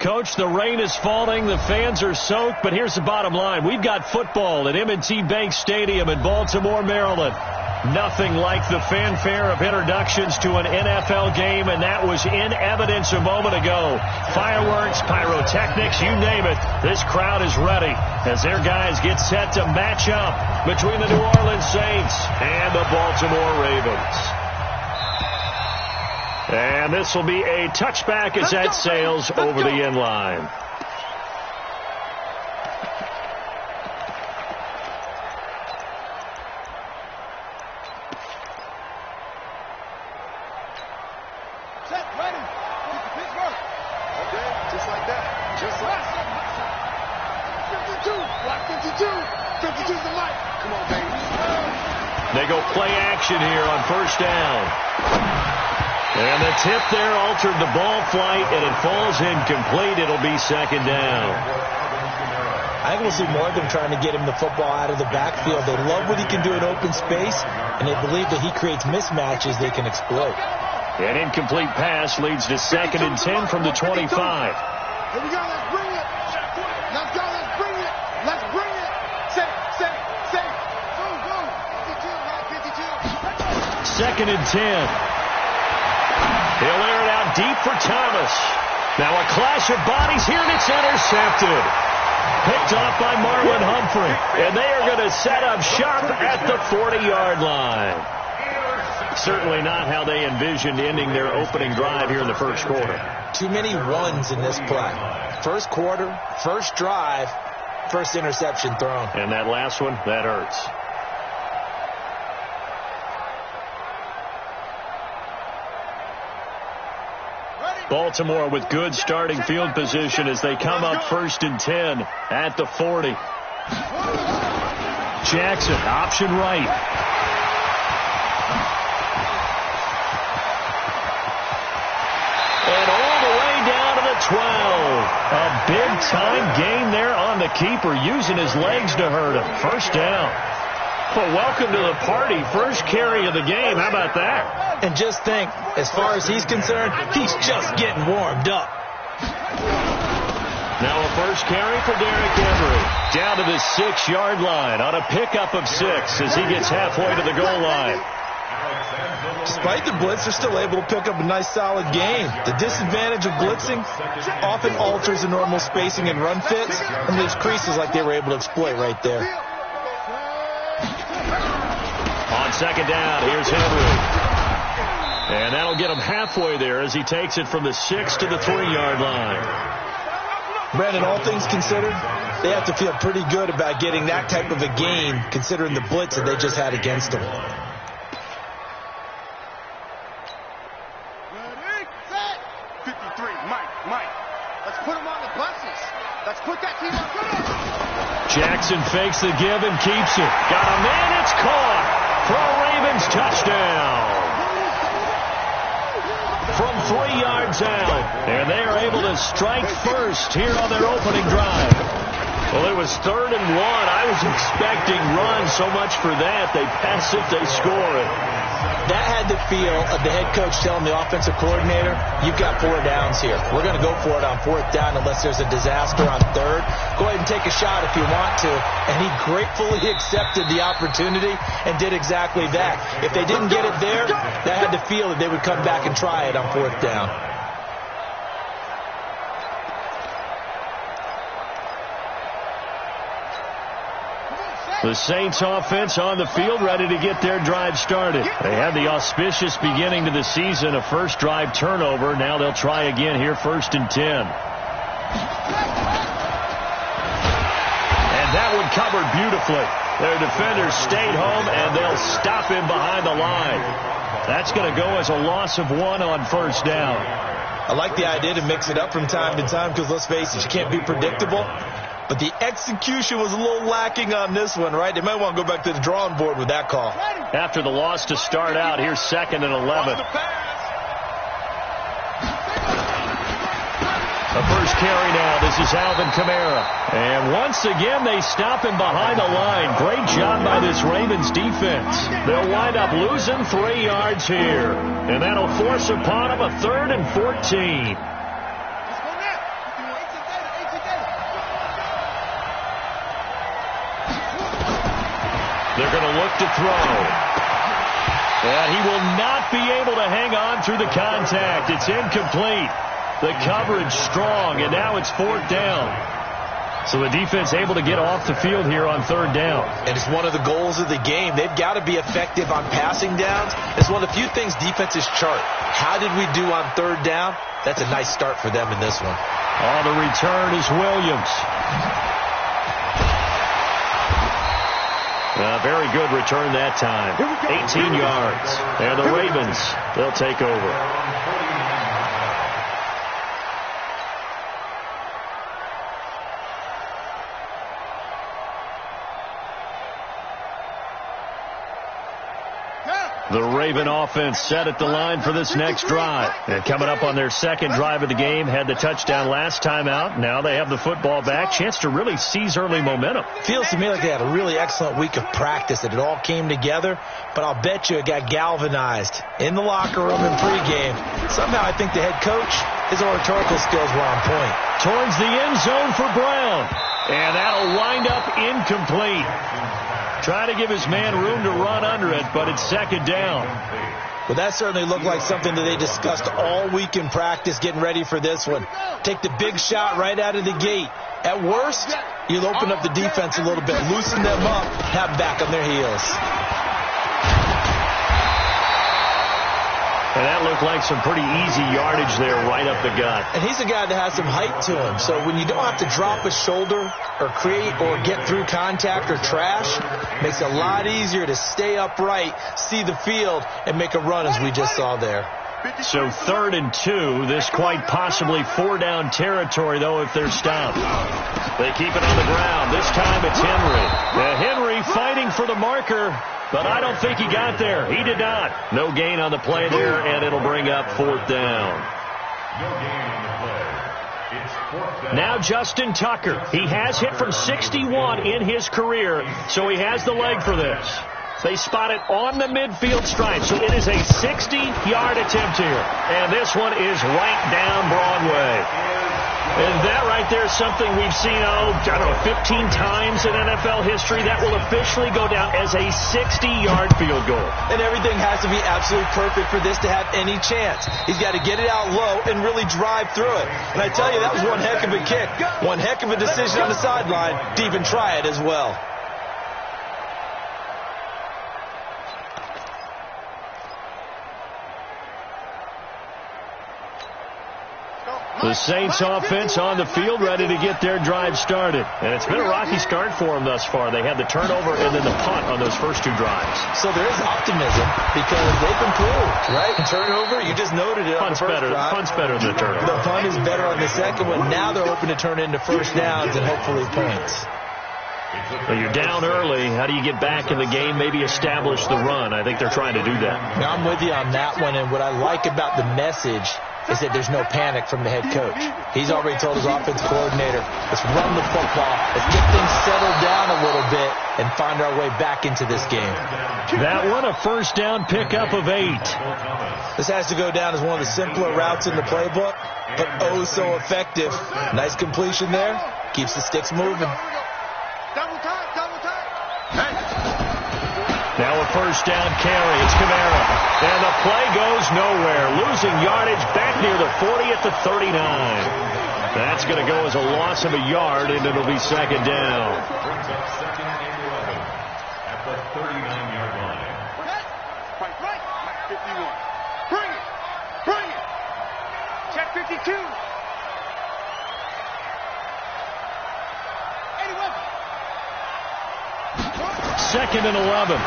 Coach, the rain is falling, the fans are soaked, but here's the bottom line. We've got football at M&T Bank Stadium in Baltimore, Maryland. Nothing like the fanfare of introductions to an NFL game, and that was in evidence a moment ago. Fireworks, pyrotechnics, you name it. This crowd is ready as their guys get set to match up between the New Orleans Saints and the Baltimore Ravens. And this will be a touchback as that sails over the end line. Set, ready. Pittsburgh. Okay, just like that. Just like that. 52. Block 52. 52's the mic. Come on, baby. They go play action here on first down. And the tip there altered the ball flight, and it falls incomplete. It'll be second down. I think we'll see more of them trying to get him the football out of the backfield. They love what he can do in open space, and they believe that he creates mismatches they can exploit. An incomplete pass leads to second and 10 from the 25. Here we go, let's bring it. Let's go, let's bring it. Let's bring it. Say. Go. 52. Second and 10. He'll air it out deep for Thomas. Now a clash of bodies here, and it's intercepted. Picked off by Marlon Humphrey. And they are going to set up shop at the 40-yard line. Certainly not how they envisioned ending their opening drive here in the first quarter. Too many runs in this play. First quarter, first drive, first interception thrown. And that last one, that hurts. Baltimore with good starting field position as they come up first and 10 at the 40. Jackson, option right. And all the way down to the 12. A big-time gain there on the keeper, using his legs to hurt him. First down. Well, welcome to the party. First carry of the game. How about that? And just think, as far as he's concerned, he's just getting warmed up. Now a first carry for Derrick Henry. Down to the 6-yard line on a pickup of 6 as he gets halfway to the goal line. Despite the blitz, they're still able to pick up a nice, solid gain. The disadvantage of blitzing often alters the normal spacing and run fits and leaves creases like they were able to exploit right there. On second down, here's Henry. And that'll get him halfway there as he takes it from the 6 to the 3-yard line. Brandon, all things considered, they have to feel pretty good about getting that type of a gain considering the blitz that they just had against them. Ready, set. 53, Mike. Let's put him on the buses. Let's put that team on. Jackson fakes the give and keeps it. Got a man, it's caught. For a Ravens touchdown. From 3 yards out. And they are able to strike first here on their opening drive. Well, it was 3rd and 1. I was expecting runs, so much for that. They pass it, they score it. That had the feel of the head coach telling the offensive coordinator, you've got 4 downs here. We're going to go for it on 4th down unless there's a disaster on 3rd. Go ahead and take a shot if you want to. And he gratefully accepted the opportunity and did exactly that. If they didn't get it there, that had the feel that they would come back and try it on 4th down. The Saints offense on the field, ready to get their drive started. They had the auspicious beginning to the season, a first drive turnover. Now they'll try again here, 1st and 10. And that one covered beautifully. Their defenders stayed home, and they'll stop him behind the line. That's going to go as a loss of 1 on 1st down. I like the idea to mix it up from time to time because, let's face it, you can't be predictable. But the execution was a little lacking on this one, right? They might want to go back to the drawing board with that call. After the loss to start out, here's 2nd and 11. The first carry now. This is Alvin Kamara. And once again, they stop him behind the line. Great job by this Ravens defense. They'll wind up losing 3 yards here. And that'll force upon him a 3rd and 14. They're going to look to throw. And he will not be able to hang on through the contact. It's incomplete. The coverage strong, and now it's 4th down. So the defense able to get off the field here on 3rd down. And it's one of the goals of the game. They've got to be effective on passing downs. It's one of the few things defenses chart. How did we do on 3rd down? That's a nice start for them in this one. On the return is Williams. A very good return that time. 18 yards. And the Ravens, they'll take over. The Raven offense set at the line for this next drive. And coming up on their 2nd drive of the game, had the touchdown last time out. Now they have the football back. Chance to really seize early momentum. Feels to me like they had a really excellent week of practice, that it all came together. But I'll bet you it got galvanized in the locker room in pregame. Somehow I think the head coach, his oratorical skills were on point. Towards the end zone for Brown. And that'll wind up incomplete. Trying to give his man room to run under it, but it's 2nd down. Well, that certainly looked like something that they discussed all week in practice, getting ready for this one. Take the big shot right out of the gate. At worst, you'll open up the defense a little bit, loosen them up, have back on their heels. And that looked like some pretty easy yardage there right up the gut. And he's a guy that has some height to him. So when you don't have to drop a shoulder or create or get through contact or trash, makes it a lot easier to stay upright, see the field, and make a run as we just saw there. So 3rd and 2. This quite possibly 4-down territory, though, if they're stopped. They keep it on the ground. This time it's Henry. Henry fighting for the marker, but I don't think he got there. He did not. No gain on the play there, and it'll bring up 4th down. Now Justin Tucker. He has hit from 61 in his career, so he has the leg for this. They spot it on the midfield stripe, so it is a 60-yard attempt here. And this one is right down Broadway. And that right there is something we've seen, 15 times in NFL history. That will officially go down as a 60-yard field goal. And everything has to be absolutely perfect for this to have any chance. He's got to get it out low and really drive through it. And I tell you, that was one heck of a kick. One heck of a decision on the sideline to even try it as well. The Saints offense on the field, ready to get their drive started. And it's been a rocky start for them thus far. They had the turnover and then the punt on those first 2 drives. So there is optimism because they've improved, right? Turnover, you just noted it on the first drive. Punt's better than the turnover. The punt is better on the second one. Now they're hoping to turn into 1st downs and hopefully points. Well, you're down early. How do you get back in the game, maybe establish the run? I think they're trying to do that. Now, I'm with you on that one, and what I like about the message is that there's no panic from the head coach. He's already told his offense coordinator, let's run the football, let's get things settled down a little bit and find our way back into this game. That one, a 1st down pickup of 8. This has to go down as one of the simpler routes in the playbook, but oh so effective. Nice completion there, keeps the sticks moving. Now a 1st down carry. It's Kamara. And the play goes nowhere. Losing yardage back near the 40 at the 39. That's going to go as a loss of a yard, and it'll be 2nd down. At the 39-yard line. Right. 51. Bring it. Check 52. 2nd and 11.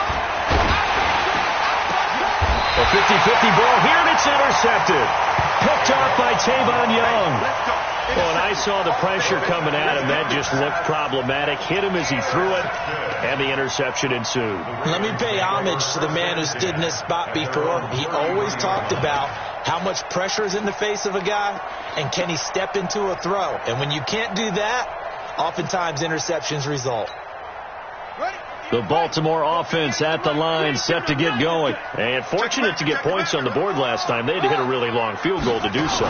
A 50-50 ball here, and it's intercepted. Picked off by Tavon Young. Well, and I saw the pressure coming at him. That just looked problematic. Hit him as he threw it, and the interception ensued. Let me pay homage to the man who stood in this spot before. He always talked about how much pressure is in the face of a guy, and can he step into a throw. And when you can't do that, oftentimes interceptions result. The Baltimore offense at the line, set to get going. And fortunate to get points on the board last time. They had to hit a really long field goal to do so.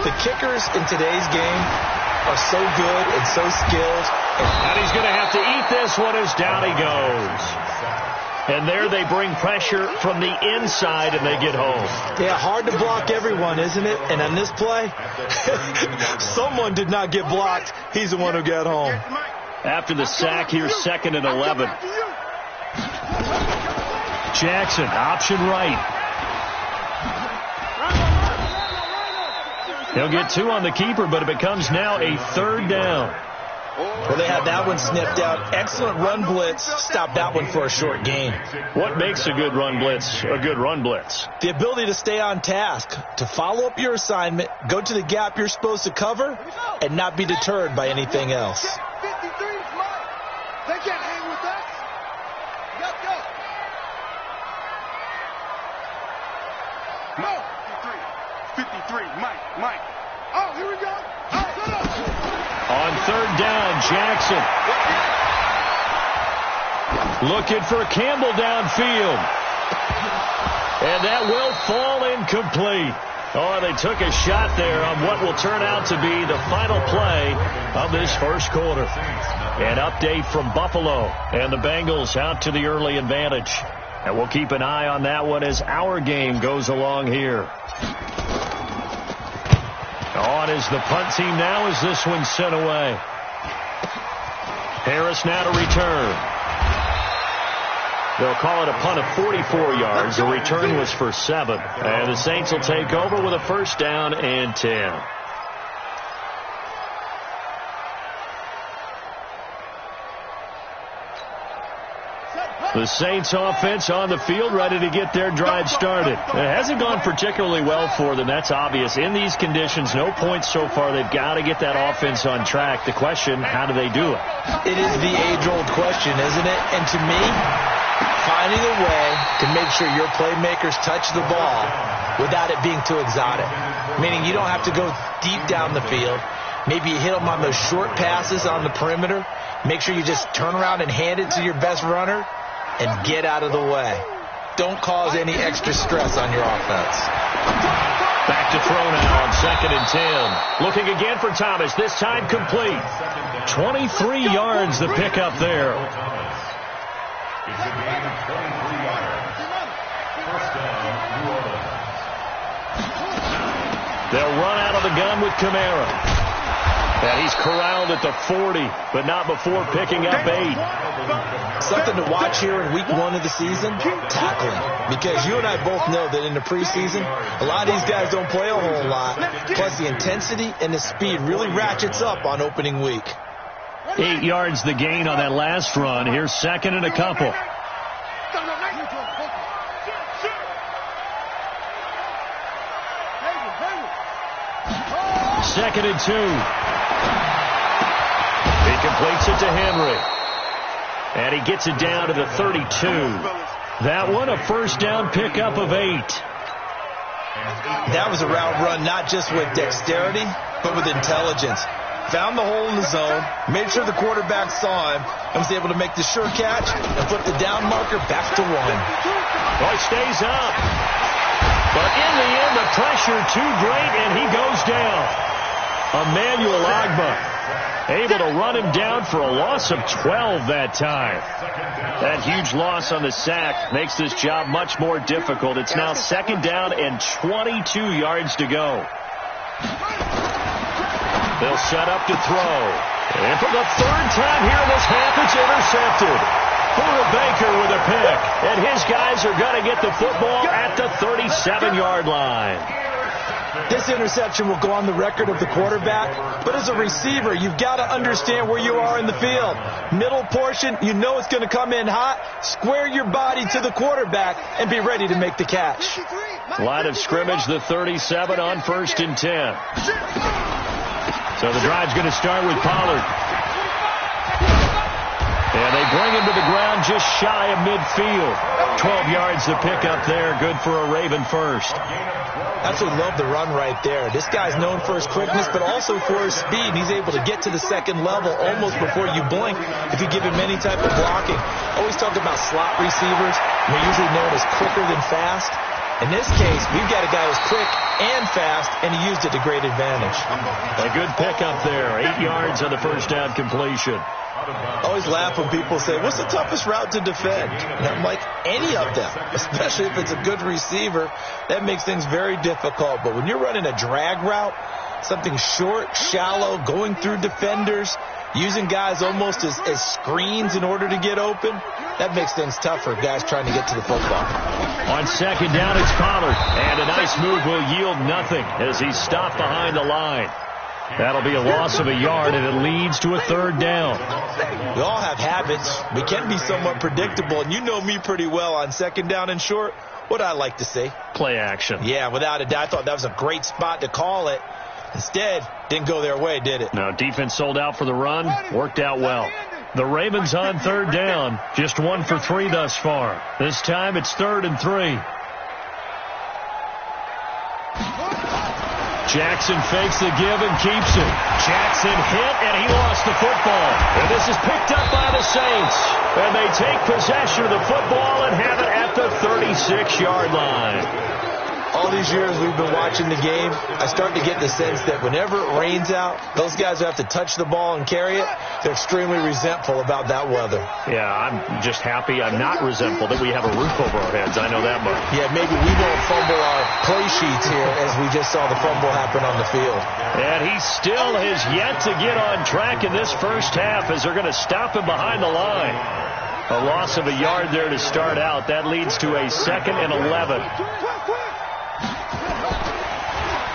The kickers in today's game are so good and so skilled. And he's going to have to eat this one as down he goes. And there they bring pressure from the inside, and they get home. Yeah, hard to block everyone, isn't it? And on this play, someone did not get blocked. He's the one who got home. After the sack, here's 2nd and 11. Jackson, option right. He'll get 2 on the keeper, but it becomes now a 3rd down. Well, they had that one sniffed out. Excellent run blitz. Stop that one for a short gain. What makes a good run blitz a good run blitz? The ability to stay on task, to follow up your assignment, go to the gap you're supposed to cover, and not be deterred by anything else. 53 is mine. They can't hang with us. Let's go. No. 53, Mike. Oh, here we go. On 3rd down, Jackson. Looking for Campbell downfield. And that will fall incomplete. Oh, they took a shot there on what will turn out to be the final play of this first quarter. An update from Buffalo, and the Bengals out to the early advantage. And we'll keep an eye on that one as our game goes along here. On is the punt team now as this one's sent away. Harris now to return. They'll call it a punt of 44 yards. The return was for 7. And the Saints will take over with a 1st down and 10. The Saints offense on the field, ready to get their drive started. It hasn't gone particularly well for them. That's obvious. In these conditions, no points so far. They've got to get that offense on track. The question, how do they do it? It is the age-old question, isn't it? And to me, finding a way to make sure your playmakers touch the ball without it being too exotic. Meaning you don't have to go deep down the field. Maybe you hit them on those short passes on the perimeter. Make sure you just turn around and hand it to your best runner and get out of the way. Don't cause any extra stress on your offense. Back to throw now on 2nd and 10. Looking again for Thomas, this time complete. 23 yards the pickup there. They'll run out of the gun with Kamara. And he's corralled at the 40, but not before picking up 8. Something to watch here in week 1 of the season, tackling. Because you and I both know that in the preseason, a lot of these guys don't play a whole lot. Plus the intensity and the speed really ratchets up on opening week. 8 yards the gain on that last run. Here's 2nd and a couple. Second and 2. He completes it to Henry. And he gets it down to the 32. That one, a 1st down pickup of 8. That was a route run not just with dexterity, but with intelligence. Found the hole in the zone, made sure the quarterback saw him, and was able to make the sure catch and flip the down marker back to 1. Well, he stays up. But in the end, the pressure too great, and he goes down. Emmanuel Agba able to run him down for a loss of 12 that time. That huge loss on the sack makes this job much more difficult. It's now 2nd down and 22 yards to go. They'll set up to throw. And for the 3rd time here in this half, it's intercepted. Florida Baker with a pick. And his guys are going to get the football at the 37-yard line. This interception will go on the record of the quarterback, but as a receiver, you've got to understand where you are in the field. Middle portion, you know it's going to come in hot. Square your body to the quarterback and be ready to make the catch. Line of scrimmage, the 37 on 1st and 10. So the drive's going to start with Pollard. And they bring him to the ground just shy of midfield. 12 yards to pick up there. Good for a Raven first. Absolutely love the run right there. This guy's known for his quickness, but also for his speed. He's able to get to the second level almost before you blink if you give him any type of blocking. Always talk about slot receivers. They're usually known as quicker than fast. In this case, we've got a guy who's quick and fast, and he used it to great advantage. A good pickup there. 8 yards on the first down completion. I always laugh when people say, what's the toughest route to defend? And I'm like, any of them, especially if it's a good receiver. That makes things very difficult. But when you're running a drag route, something short, shallow, going through defenders, using guys almost as screens in order to get open, that makes things tough for guys trying to get to the football. On second down, it's Pollard. And a nice move will yield nothing as he's stopped behind the line. That'll be a loss of a yard, and it leads to a third down. We all have habits. We can be somewhat predictable, and you know me pretty well on second down and short. What I like to say? Play action. Yeah, without a doubt. I thought that was a great spot to call it. Instead, didn't go their way, did it? No, defense sold out for the run. Worked out well. The Ravens on third down. Just 1 for 3 thus far. This time it's 3rd and 3. Jackson fakes the give and keeps it. Jackson hit, and he lost the football. And this is picked up by the Saints. And they take possession of the football and have it at the 36-yard line. All these years we've been watching the game, I start to get the sense that whenever it rains out, those guys who have to touch the ball and carry it, they're extremely resentful about that weather. Yeah, I'm just happy I'm not resentful that we have a roof over our heads. I know that much. Yeah, maybe we won't fumble our play sheets here as we just saw the fumble happen on the field. And he still has yet to get on track in this first half as they're going to stop him behind the line. A loss of a yard there to start out. That leads to a 2nd and 11.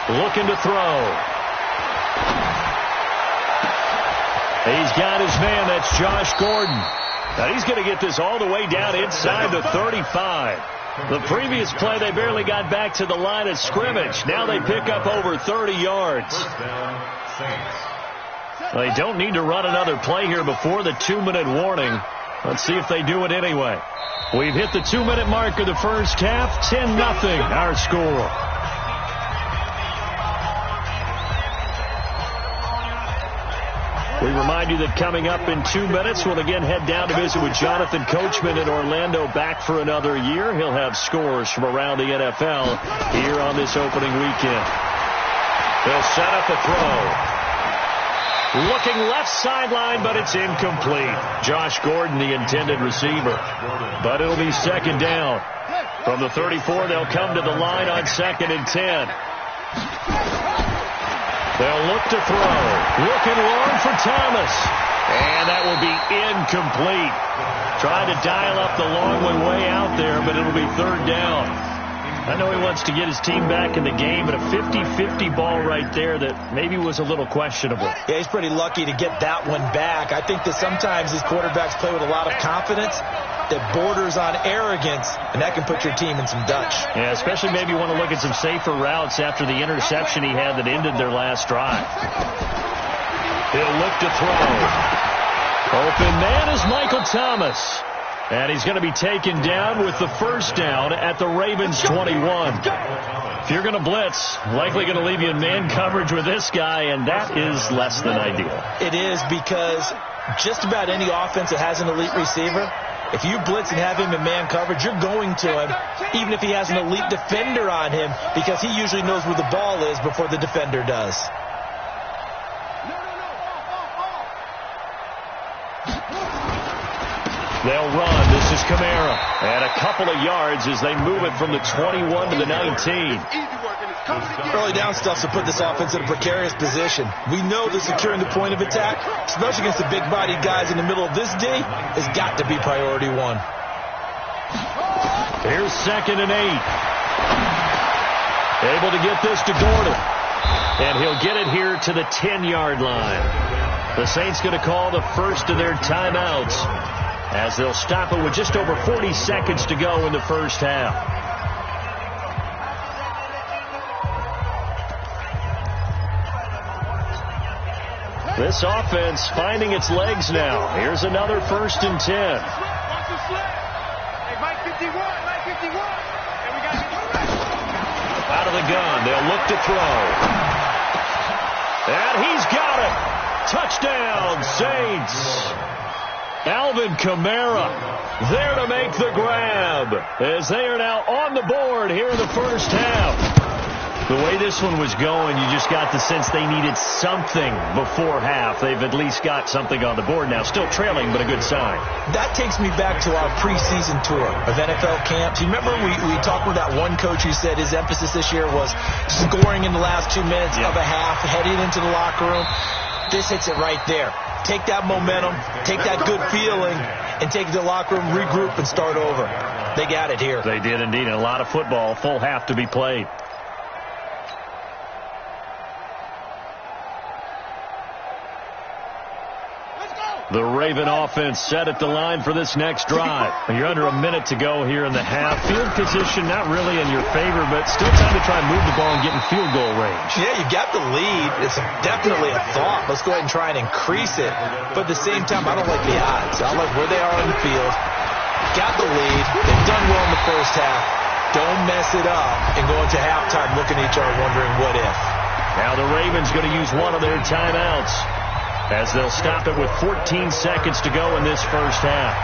Looking to throw. He's got his man. That's Josh Gordon. Now he's going to get this all the way down inside the 35. The previous play, they barely got back to the line of scrimmage. Now they pick up over 30 yards. They don't need to run another play here before the 2-minute warning. Let's see if they do it anyway. We've hit the 2-minute mark of the first half. 10-0 our score. We remind you that coming up in 2 minutes, we'll again head down to visit with Jonathan Coachman in Orlando, back for another year. He'll have scores from around the NFL here on this opening weekend. They'll set up a throw. Looking left sideline, but it's incomplete. Josh Gordon, the intended receiver. But it'll be second down. From the 34, they'll come to the line on 2nd and 10. They'll look to throw. Looking long for Thomas. And that will be incomplete. Trying to dial up the long one way out there, but it'll be 3rd down. I know he wants to get his team back in the game, but a 50-50 ball right there that maybe was a little questionable. Yeah, he's pretty lucky to get that one back. I think that sometimes these quarterbacks play with a lot of confidence that borders on arrogance, and that can put your team in some Dutch. Yeah, especially maybe you want to look at some safer routes after the interception he had that ended their last drive. He'll look to throw. Open man is Michael Thomas. And he's going to be taken down with the first down at the Ravens 21. If you're going to blitz, likely going to leave you in man coverage with this guy, and that is less than ideal. It is, because just about any offense that has an elite receiver, if you blitz and have him in man coverage, you're going to him, even if he has an elite defender on him, because he usually knows where the ball is before the defender does. They'll run. This is Kamara. And a couple of yards as they move it from the 21 to the 19. Early down stuff to put this offense in a precarious position. We know that securing the point of attack, especially against the big-bodied guys in the middle of this day, has got to be priority one. Here's 2nd and 8. Able to get this to Gordon. And he'll get it here to the 10-yard line. The Saints going to call the first of their timeouts, as they'll stop it with just over 40 seconds to go in the first half. This offense finding its legs now. Here's another 1st and 10. Out of the gun, they'll look to throw. And he's got it. Touchdown, Saints. Alvin Kamara there to make the grab as they are now on the board here in the first half. The way this one was going, you just got the sense they needed something before half. They've at least got something on the board now. Still trailing, but a good sign. That takes me back to our preseason tour of NFL camps. You remember we talked with that one coach who said his emphasis this year was scoring in the last 2 minutes of a half, heading into the locker room. This hits it right there. Take that momentum, take that good feeling, and take it to the locker room, regroup, and start over. They got it here. They did indeed. And a lot of football, full half to be played. The Raven offense set at the line for this next drive. You're under a minute to go here in the half. Field position not really in your favor, but still time to try and move the ball and get in field goal range. Yeah, you got the lead. It's definitely a thought. Let's go ahead and try and increase it. But at the same time, I don't like the odds. I like where they are on the field. Got the lead. They've done well in the first half. Don't mess it up and go into halftime looking at each other wondering what if. Now the Ravens going to use one of their timeouts, as they'll stop it with 14 seconds to go in this first half.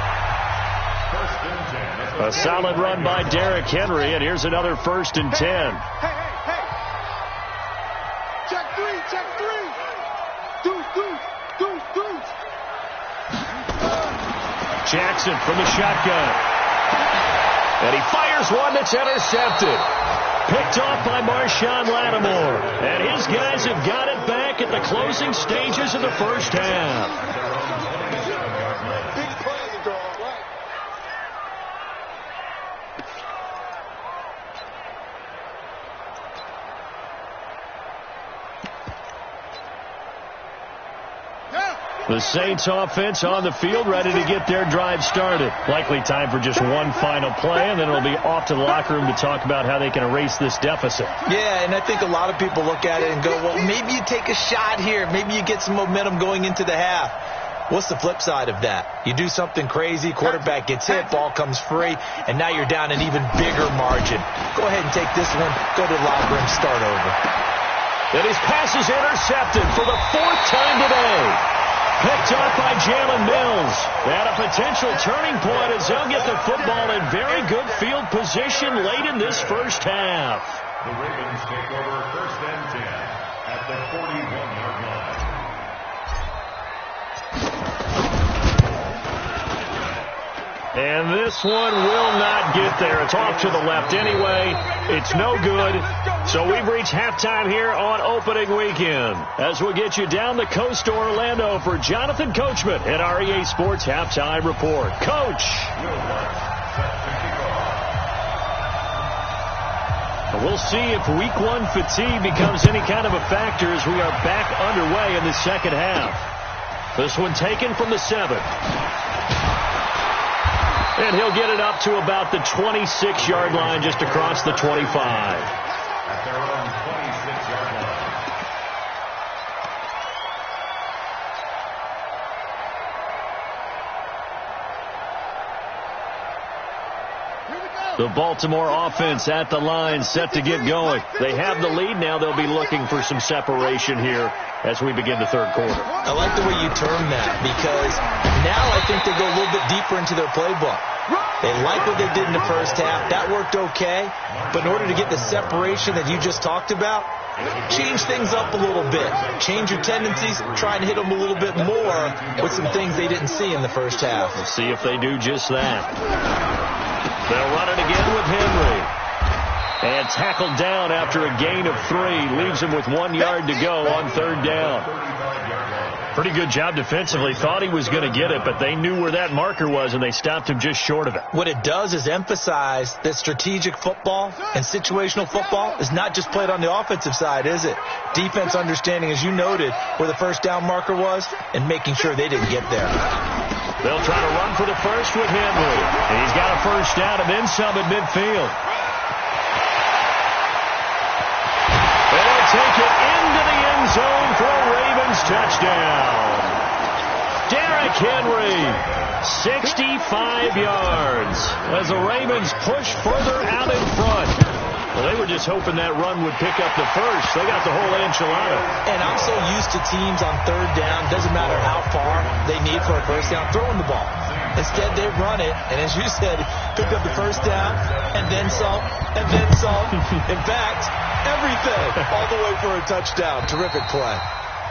A solid run by Derrick Henry, and here's another 1st and 10. Hey. Check three. Deuce. Jackson from the shotgun. And he fires one that's intercepted. Picked off by Marshawn Lattimore. And his guys have got it back at the closing stages of the first half. The Saints offense on the field, ready to get their drive started. Likely time for just one final play, and then it'll be off to the locker room to talk about how they can erase this deficit. Yeah, and I think a lot of people look at it and go, well, maybe you take a shot here. Maybe you get some momentum going into the half. What's the flip side of that? You do something crazy, quarterback gets hit, ball comes free, and now you're down an even bigger margin. Go ahead and take this one, go to the locker room, start over. And his pass is intercepted for the 4th time today. Picked off by Jalen Mills. And a potential turning point as they'll get the football in very good field position late in this first half. The Ravens take over 1st and 10 at the 41-yard line. And this one will not get there. It's off to the left anyway. It's no good. So we've reached halftime here on opening weekend. As we'll get you down the coast to Orlando for Jonathan Coachman at our EA Sports Halftime Report. Coach. We'll see if week 1 fatigue becomes any kind of a factor as we are back underway in the second half. This one taken from the 7. And he'll get it up to about the 26-yard line, just across the 25. At their own 26-yard line. The Baltimore offense at the line, set to get going. They have the lead. Now they'll be looking for some separation here as we begin the third quarter. I like the way you term that, because now I think they go a little bit deeper into their playbook. They like what they did in the first half. That worked okay. But in order to get the separation that you just talked about, change things up a little bit. Change your tendencies. Try and hit them a little bit more with some things they didn't see in the first half. We'll see if they do just that. They'll run it again with Henry. And tackled down after a gain of 3. Leaves him with 1 yard to go on 3rd down. Pretty good job defensively. Thought he was going to get it, but they knew where that marker was, and they stopped him just short of it. What it does is emphasize that strategic football and situational football is not just played on the offensive side, is it? Defense understanding, as you noted, where the first down marker was and making sure they didn't get there. They'll try to run for the first with Henry. And he's got a first down and then some at midfield. They'll take it into the end zone for a Ravens touchdown. Derrick Henry, 65 yards as the Ravens push further out in front. Well, they were just hoping that run would pick up the first. They got the whole enchilada. And I'm so used to teams on 3rd down, doesn't matter how far they need for a first down, throwing the ball. Instead, they run it, and as you said, picked up the first down, and then some, and then some. In fact, everything, all the way for a touchdown. Terrific play.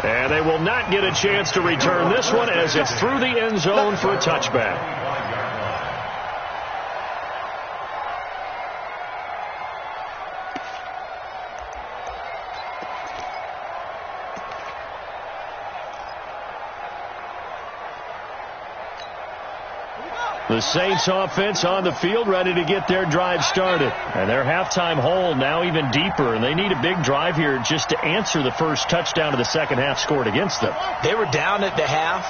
And they will not get a chance to return this one as it's through the end zone for a touchback. The Saints offense on the field ready to get their drive started. And their halftime hole now even deeper. And they need a big drive here just to answer the first touchdown of the second half scored against them. They were down at the half.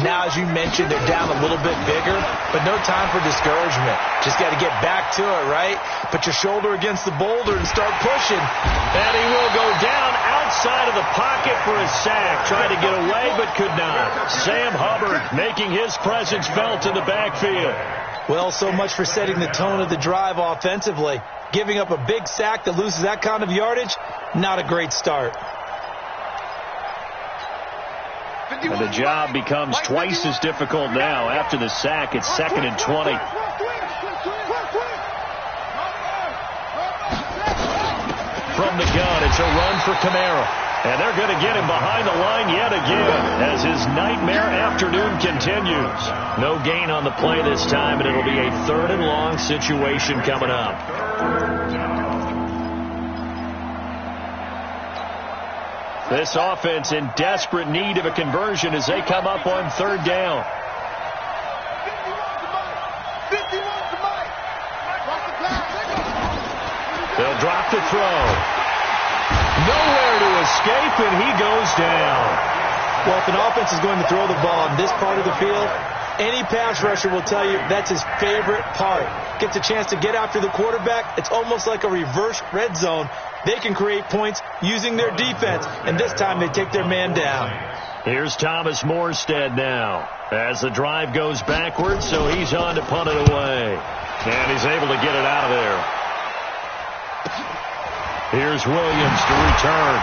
Now, as you mentioned, they're down a little bit bigger. But no time for discouragement. Just got to get back to it, right? Put your shoulder against the boulder and start pushing. And he will go down outside of the pocket for a sack. Tried to get away but could not. Sam Hubbard making his presence felt in the backfield. Well, so much for setting the tone of the drive offensively. Giving up a big sack that loses that kind of yardage, not a great start. And the job becomes twice as difficult now. After the sack, it's 2nd and 20. From the gun, it's a run for Kamara. And they're going to get him behind the line yet again as his nightmare afternoon continues. No gain on the play this time, and it'll be a 3rd and long situation coming up. This offense in desperate need of a conversion as they come up on 3rd down. They'll drop the throw. Nowhere to escape, and he goes down. Well, if an offense is going to throw the ball on this part of the field, any pass rusher will tell you that's his favorite part. Gets a chance to get after the quarterback. It's almost like a reverse red zone. They can create points using their defense, and this time they take their man down. Here's Thomas Morstead now as the drive goes backwards, so he's on to punt it away. And he's able to get it out of there. Here's Williams to return.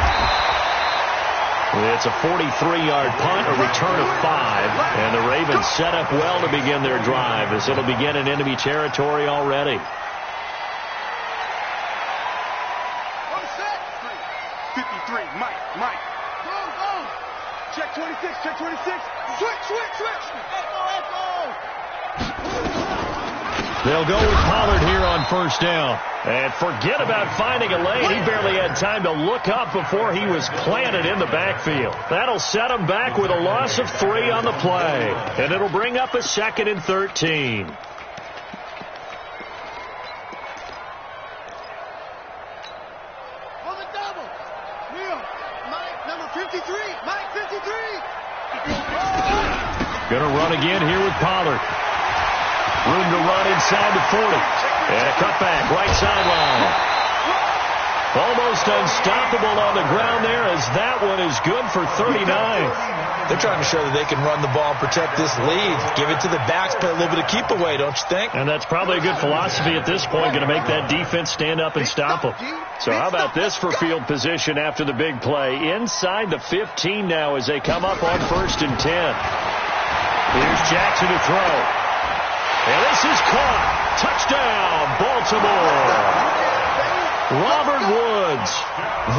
It's a 43-yard punt, a return of 5. And the Ravens set up well to begin their drive as it'll begin in enemy territory already. 53, Mike. Go. Check 26. Switch. Echo. They'll go with Pollard here on 1st down. And forget about finding a lane. He barely had time to look up before he was planted in the backfield. That'll set him back with a loss of 3 on the play. And it'll bring up a 2nd and 13. On the double. Neil. Mike, number 53. Mike, 53. Gonna run again here with Pollard. Room to run inside the 40. And a cutback, right sideline. Almost unstoppable on the ground there as that one is good for 39. They're trying to show that they can run the ball and protect this lead. Give it to the backs, play a little bit of keep away, don't you think? And that's probably a good philosophy at this point, going to make that defense stand up and stop them. So how about this for field position after the big play? Inside the 15 now as they come up on 1st and 10. Here's Jackson to throw. And this is caught. Touchdown, Baltimore. Robert Woods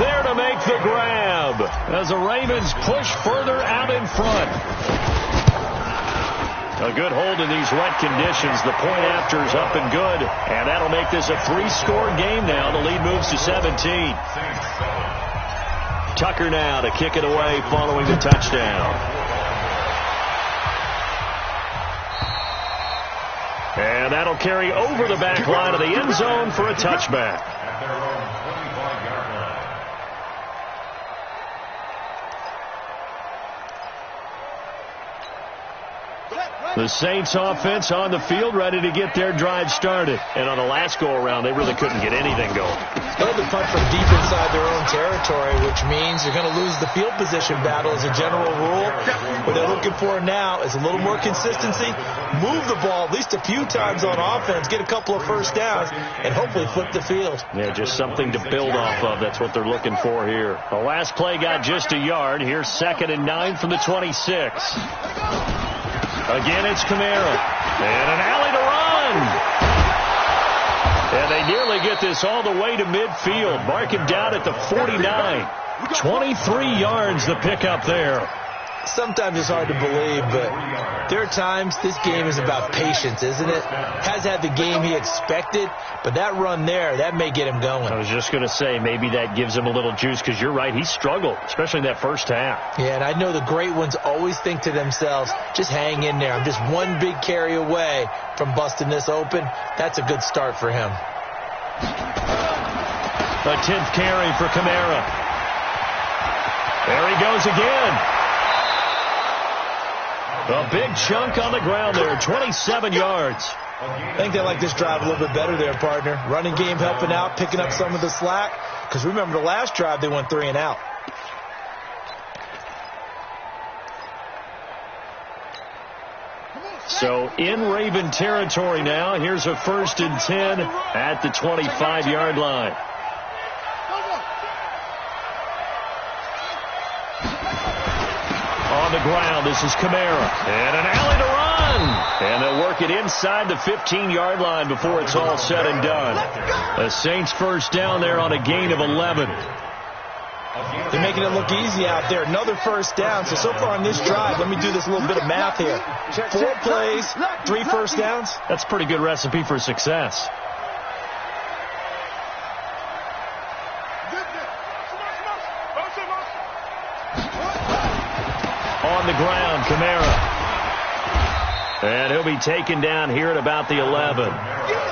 there to make the grab as the Ravens push further out in front. A good hold in these wet conditions. The point after is up and good. And that'll make this a 3-score game now. The lead moves to 17. Tucker now to kick it away following the touchdown. And that'll carry over the back line of the end zone for a touchback. The Saints offense on the field ready to get their drive started. And on the last go-around, they really couldn't get anything going. They'll be punt from deep inside their own territory, which means you're going to lose the field position battle as a general rule. What they're looking for now is a little more consistency, move the ball at least a few times on offense, get a couple of first downs, and hopefully flip the field. Yeah, just something to build off of. That's what they're looking for here. The last play got just a yard. Here's 2nd and 9 from the 26. Again, it's Kamara. And an alley to run. And they nearly get this all the way to midfield. Mark him down at the 49. 23 yards the pickup there. Sometimes it's hard to believe, but there are times this game is about patience, isn't it? Has had the game he expected, but that run there, that may get him going. I was just going to say, maybe that gives him a little juice, because you're right, he struggled, especially in that first half. Yeah, and I know the great ones always think to themselves, just hang in there. I'm just one big carry away from busting this open. That's a good start for him. A 10th carry for Kamara. There he goes again. A big chunk on the ground there, 27 yards. I think they like this drive a little bit better there, partner. Running game helping out, picking up some of the slack. Because remember, the last drive they went 3 and out. So in Raven territory now. Here's a 1st and 10 at the 25-yard line. On the ground, this is Kamara. And an alley to run. And they'll work it inside the 15-yard line before it's all said and done. The Saints first down there on a gain of 11. They're making it look easy out there. Another first down. So far on this drive, let me do this little bit of math here. 4 plays, 3 first downs. That's a pretty good recipe for success. On the ground, Kamara. And he'll be taken down here at about the 11.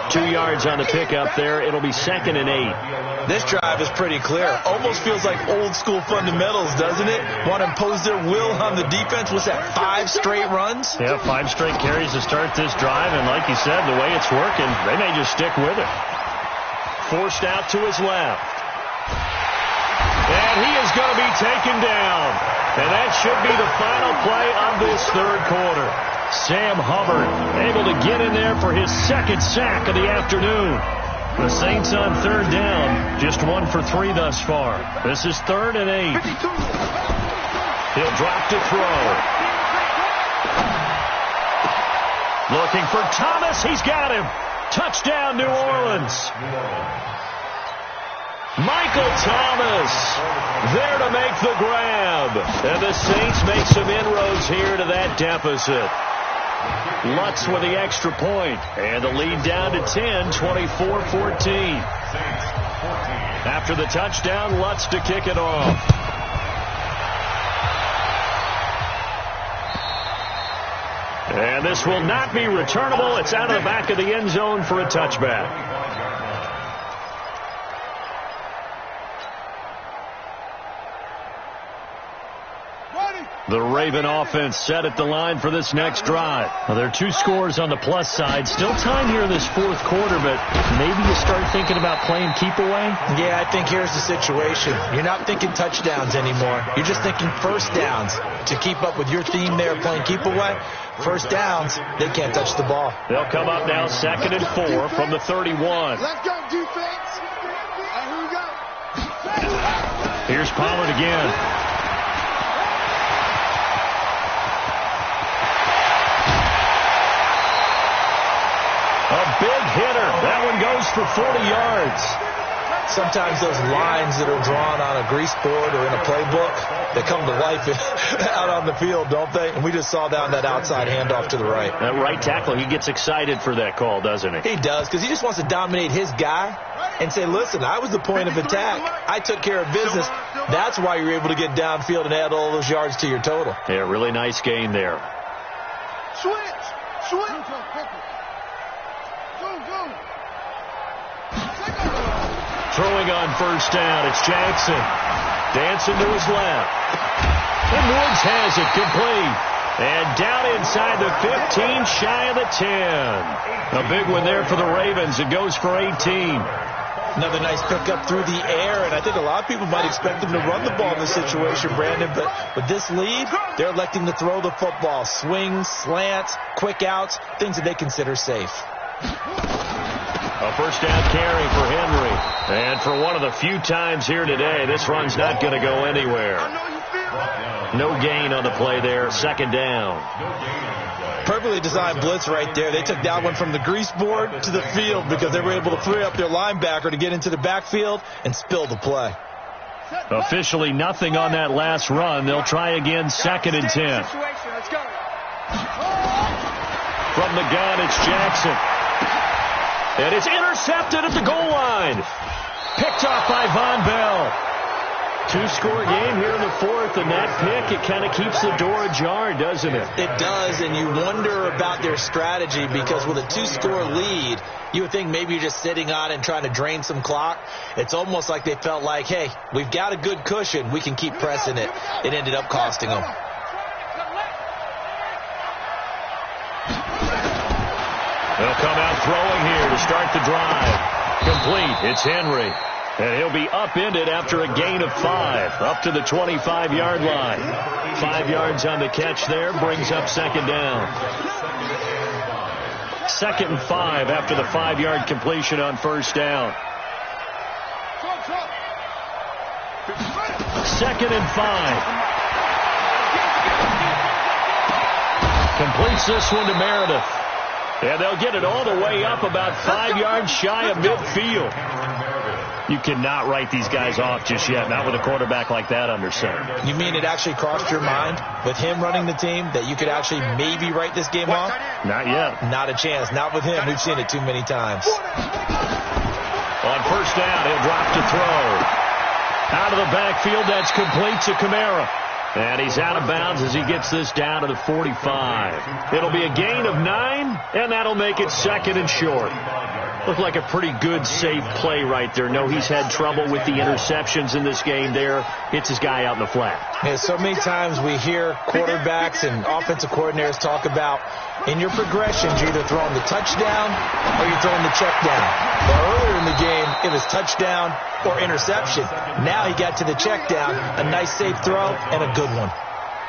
2 yards on the pickup there. It'll be 2nd and 8. This drive is pretty clear. Almost feels like old school fundamentals, doesn't it? Want to impose their will on the defense. What's that, 5 straight runs? Yeah, 5 straight carries to start this drive. And like you said, the way it's working, they may just stick with it. Forced out to his left. And he is going to be taken down. And that should be the final play of this 3rd quarter. Sam Hubbard able to get in there for his 2nd sack of the afternoon. The Saints on 3rd down, just 1 for 3 thus far. This is 3rd and 8. He'll drop to throw. Looking for Thomas. He's got him. Touchdown, New Orleans. Michael Thomas there to make the grab. And the Saints make some inroads here to that deficit. Lutz with the extra point. And the lead down to 10, 24-14. After the touchdown, Lutz to kick it off. And this will not be returnable. It's out of the back of the end zone for a touchback. The Raven offense set at the line for this next drive. Well, there are 2 scores on the plus side. Still time here in this 4th quarter, but maybe you start thinking about playing keep away? Yeah, I think here's the situation. You're not thinking touchdowns anymore. You're just thinking first downs. To keep up with your theme there, playing keep away, first downs, they can't touch the ball. They'll come up now 2nd and 4 from the 31. Let's go, defense. Here we go. Here's Pollard again. A big hitter. That one goes for 40 yards. Sometimes those lines that are drawn on a grease board or in a playbook, they come to life out on the field, don't they? And we just saw down that outside handoff to the right. That right tackle, he gets excited for that call, doesn't he? He does, because he just wants to dominate his guy and say, listen, I was the point of attack. I took care of business. That's why you're able to get downfield and add all those yards to your total. Yeah, really nice gain there. Switch. Throwing on first down, it's Jackson. Dancing to his left. And Woods has it complete. And down inside the 15, shy of the 10. A big one there for the Ravens. It goes for 18. Another nice pickup through the air, and I think a lot of people might expect them to run the ball in this situation, Brandon, but with this lead, they're electing to throw the football. Swings, slants, quick outs, things that they consider safe. A first down carry for Henry. And for one of the few times here today, this run's not going to go anywhere. No gain on the play there. Second down. Perfectly designed blitz right there. They took that one from the grease board to the field because they were able to free up their linebacker to get into the backfield and spill the play. Officially nothing on that last run. They'll try again, 2nd and 10. From the gun, it's Jackson. And it's intercepted at the goal line. Picked off by Von Bell. 2-score game here in the 4th, and that pick, it kind of keeps the door ajar, doesn't it? It does, and you wonder about their strategy because with a 2-score lead, you would think maybe you're just sitting on it and trying to drain some clock. It's almost like they felt like, hey, we've got a good cushion. We can keep pressing it. It ended up costing them. They'll come out throwing here to start the drive. Complete. It's Henry. And he'll be upended after a gain of 5, up to the 25-yard line. 5 yards on the catch there, brings up 2nd down. 2nd and 5 after the 5-yard completion on 1st down. 2nd and 5. Completes this one to Meredith. And they'll get it all the way up about 5 yards shy of midfield. You cannot write these guys off just yet, not with a quarterback like that under center. You mean it actually crossed your mind with him running the team that you could actually maybe write this game off? Not yet. Not a chance. Not with him. We've seen it too many times. On 1st down, he'll drop to throw. Out of the backfield, that's complete to Kamara. And he's out of bounds as he gets this down to the 45. It'll be a gain of 9, and that'll make it 2nd and short. Looked like a pretty good, safe play right there. No, he's had trouble with the interceptions in this game there. Hits his guy out in the flat. Yeah, so many times we hear quarterbacks and offensive coordinators talk about in your progressions, you're either throwing the touchdown or you're throwing the check down. Well, earlier in the game, it was touchdown or interception. Now he got to the check down, a nice safe throw, and a good one.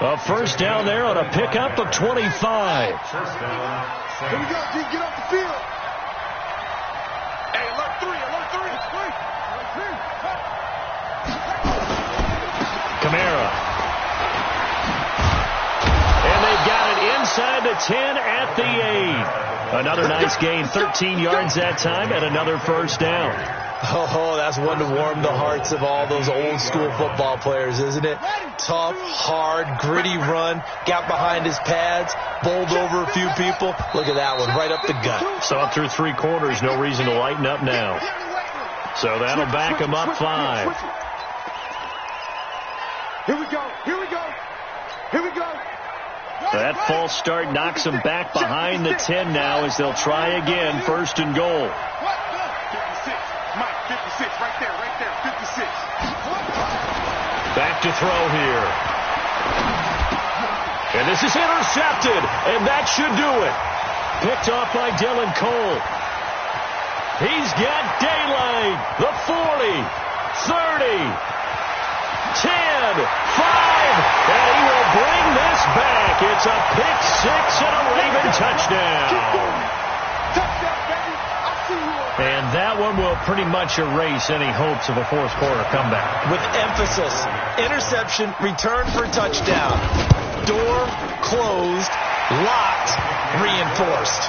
A 1st down there on a pickup of 25. Here we go, G. Get off the field. Hey, alert 3. Kamara. And they've got it inside the 10 at the 8. Another nice gain, 13 yards that time, and another 1st down. Oh, that's one to warm the hearts of all those old school football players, isn't it? Tough, hard, gritty run, got behind his pads, bowled over a few people. Look at that one, right up the gut. Saw it through 3 quarters, no reason to lighten up now. So that'll back him up 5. Here we go. That false start knocks him back behind the 10 now as they'll try again, 1st and goal. 56. Mike, 56, right there, 56. Back to throw here. And this is intercepted, and that should do it. Picked off by Dylan Cole. He's got daylight. The 40, 30, 10, 5, and he will bring this back. It's a pick 6 and a Raven touchdown. And that one will pretty much erase any hopes of a 4th quarter comeback. With emphasis, interception, return for touchdown. Door closed, locked, reinforced.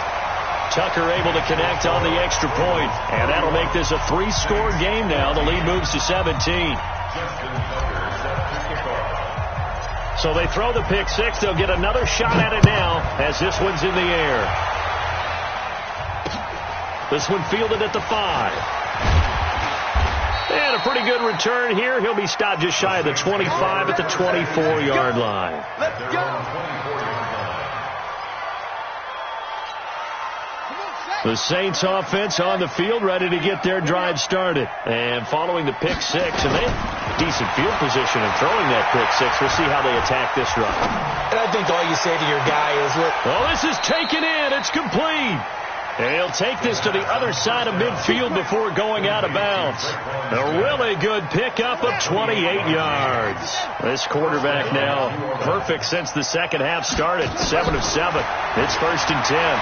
Tucker able to connect on the extra point, and that'll make this a 3-score game now. The lead moves to 17. So they throw the pick 6. They'll get another shot at it now as this one's in the air. This one fielded at the 5. And a pretty good return here. He'll be stopped just shy of the 25 at the 24-yard line. Let's go. The Saints offense on the field, ready to get their drive started. And following the pick 6, and they have decent field position in throwing that pick 6. We'll see how they attack this run. And I think all you say to your guy is, look. Oh, this is taken in. It's complete. And he'll take this to the other side of midfield before going out of bounds. A really good pickup of 28 yards. This quarterback now perfect since the second half started. 7 of 7. It's 1st and 10.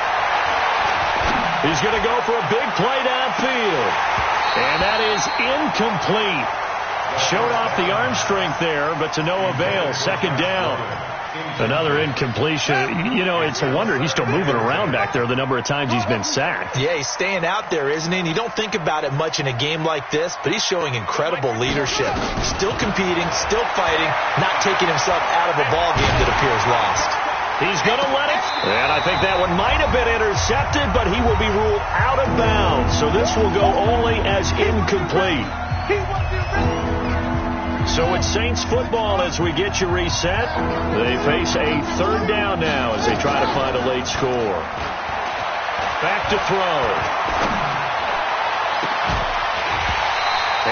He's going to go for a big play downfield. And that is incomplete. Showed off the arm strength there, but to no avail. Second down. Another incompletion. You know, it's a wonder he's still moving around back there the number of times he's been sacked. Yeah, he's staying out there, isn't he? And you don't think about it much in a game like this, but he's showing incredible leadership. Still competing, still fighting, not taking himself out of a ball game that appears lost. He's going to let it. And I think that one might have been intercepted, but he will be ruled out of bounds. So this will go only as incomplete. So it's Saints football as we get you reset. They face a third down now as they try to find a late score. Back to throw.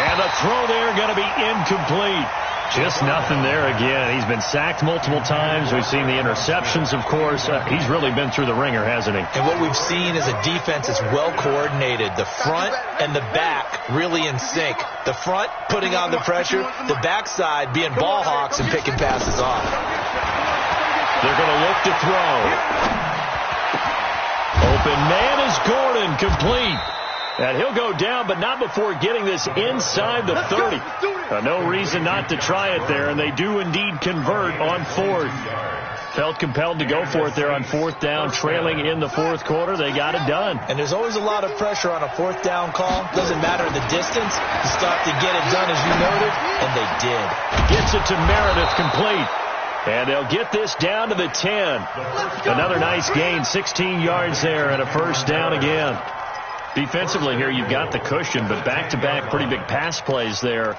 And the throw there going to be incomplete. Just nothing there again. He's been sacked multiple times. We've seen the interceptions, of course. He's really been through the ringer, hasn't he? And what we've seen is a defense that's well coordinated. The front and the back really in sync. The front putting on the pressure, the backside being ball hawks and picking passes off. They're going to look to throw. Open man is Gordon, complete. And he'll go down, but not before getting this inside the 30. No reason not to try it there, and they do indeed convert on fourth. Felt compelled to go for it there on fourth down, trailing in the fourth quarter. They got it done. And there's always a lot of pressure on a fourth down call. Doesn't matter the distance. You stop to get it done, as you noted, and they did. Gets it to Meredith, complete. And they'll get this down to the 10. Another nice gain, 16 yards there, and a first down again. Defensively here, you've got the cushion, but back-to-back pretty big pass plays there.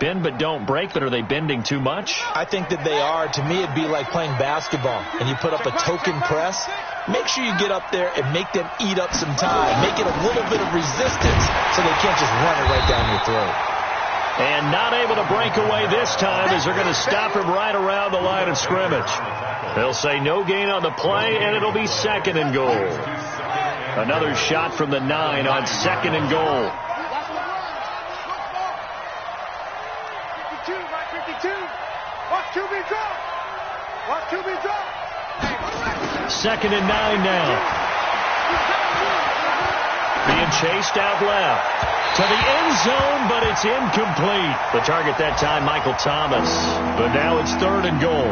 Bend but don't break, but are they bending too much? I think that they are. To me, it'd be like playing basketball, and you put up a token press. Make sure you get up there and make them eat up some time. Make it a little bit of resistance so they can't just run it right down your throat. And not able to break away this time as they're going to stop him right around the line of scrimmage. They'll say no gain on the play, and it'll be second and goal. Another shot from the 9 on second and goal. 52, right 52. Watch QB drop. Watch QB drop. Second and 9 now. Being chased out left. To the end zone, but it's incomplete. The target that time, Michael Thomas. But now it's third and goal.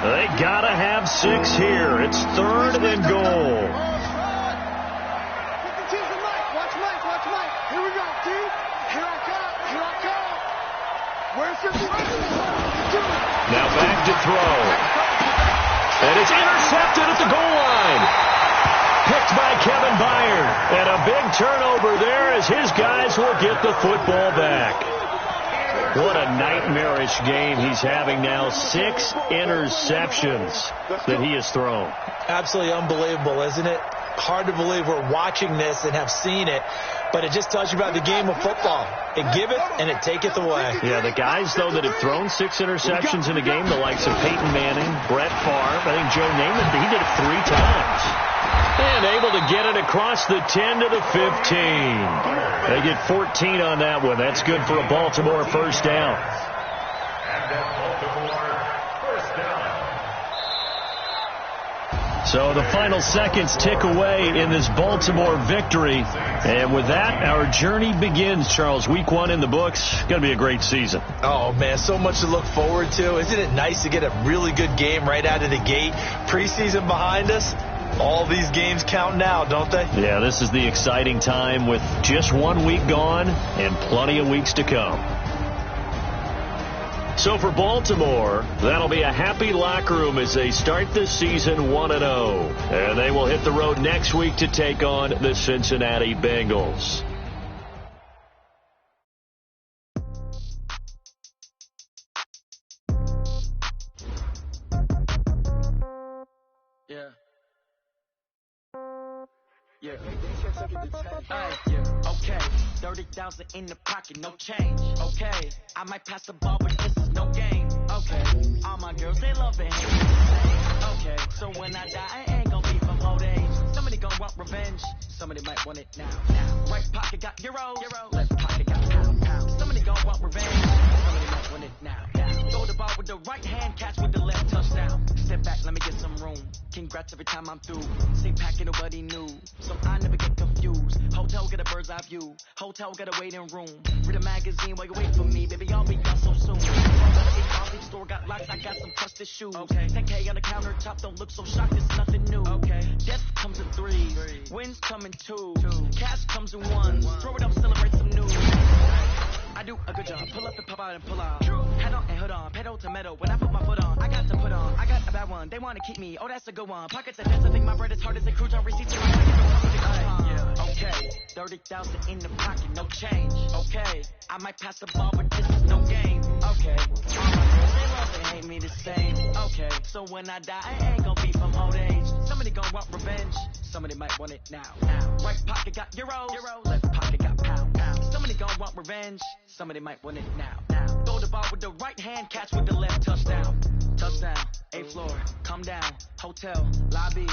They got to have 6 here. It's third and goal. Here we go, T. Here I come. Here I come. Where's 52? Now back to throw. And it's intercepted at the goal line. Picked by Kevin Byard. And a big turnover there as his guys will get the football back. What a nightmarish game he's having now. 6 interceptions that he has thrown. Absolutely unbelievable, isn't it? Hard to believe we're watching this and have seen it, but it just tells you about the game of football. It giveth and it taketh away. Yeah, the guys, though, that have thrown 6 interceptions in a game, the likes of Peyton Manning, Brett Favre, I think Joe Namath, he did it 3 times. And able to get it across the 10 to the 15. They get 14 on that one. That's good for a Baltimore first down. And that Baltimore first down. So the final seconds tick away in this Baltimore victory. And with that, our journey begins, Charles. Week 1 in the books. Going to be a great season. Oh, man, so much to look forward to. Isn't it nice to get a really good game right out of the gate? Preseason behind us. All these games count now, don't they? Yeah, this is the exciting time with just 1 week gone and plenty of weeks to come. So for Baltimore, that'll be a happy locker room as they start this season 1-0. And they will hit the road next week to take on the Cincinnati Bengals. Yeah. Okay. 30,000 in the pocket, no change. Okay. I might pass the ball, but this is no game. Okay. All my girls, they love it. Okay. So when I die, I ain't gonna be from old age. Somebody gonna want revenge. Somebody might want it now. Right pocket got euros. Left pocket got pound. Somebody gonna want revenge. Somebody might want it now. the ball with the right hand, catch with the left, touchdown. Step back, let me get some room. Congrats every time I'm through. See packing, nobody knew, so I never get confused. Hotel get a bird's eye view. Hotel get a waiting room. Read a magazine while you wait for me, baby. I'll be gone so soon. Coffee store got locks, I got some trusted shoes. Okay. 10K on the countertop, don't look so shocked, it's nothing new. Okay. Death comes in threes, wins come in twos, cash comes in ones. Throw it up, celebrate some news. I do a good job, pull up and pop out and pull out. Head on and hood on, pedal to metal. When I put my foot on, I got to put on. I got a bad one, they want to keep me. Oh, that's a good one. Pockets of debts, I think my bread is hard as a cruise on receipts. Okay, 30,000 in the pocket, no change. Okay, I might pass the ball, but this is no game. Okay, all my girls, they love and hate me the same. Okay, so when I die, I ain't gonna be from old age. Somebody gonna want revenge, somebody might want it now. Right pocket got euros, left pocket got pound. Somebody gonna want revenge, somebody might want it now. Throw the ball with the right hand, catch with the left, touchdown. Touchdown, 8th floor, come down, hotel, lobby.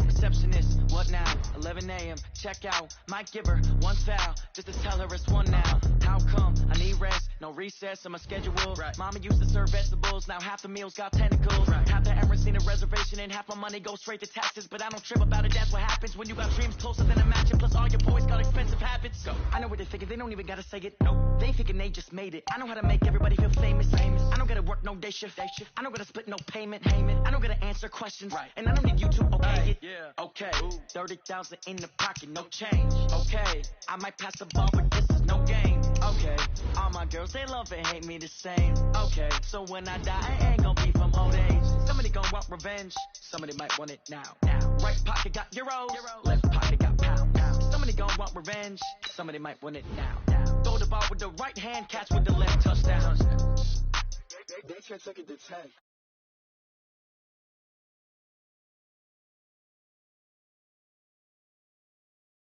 Receptionist, what now? 11 a.m. Check out. Might give her one foul just to tell her it's one now. How come? I need rest, no recess on my schedule. Right. Mama used to serve vegetables, now half the meals got tentacles. Right. Half the errands seen a reservation and half my money goes straight to taxes. But I don't trip about it, that's what happens when you got dreams closer than a match. And plus all your boys got expensive habits. Go. I know what they're thinking, they don't even gotta say it. Nope. They thinking they just made it. I know how to make everybody feel famous. I don't gotta work no day shift. I don't gotta split no payment. I don't gotta answer questions. Right. And I don't need you to obey it. Yeah. Okay, 30,000 in the pocket, no change. Okay, I might pass the ball, but this is no game. Okay, all my girls, they love and hate me the same. Okay, so when I die, I ain't gonna be from old age. Somebody gonna want revenge, somebody might want it now. Right pocket got euros, left pocket got pound. Somebody gonna want revenge, somebody might want it now. Throw the ball with the right hand, catch with the left, touchdown. They can't take it to 10.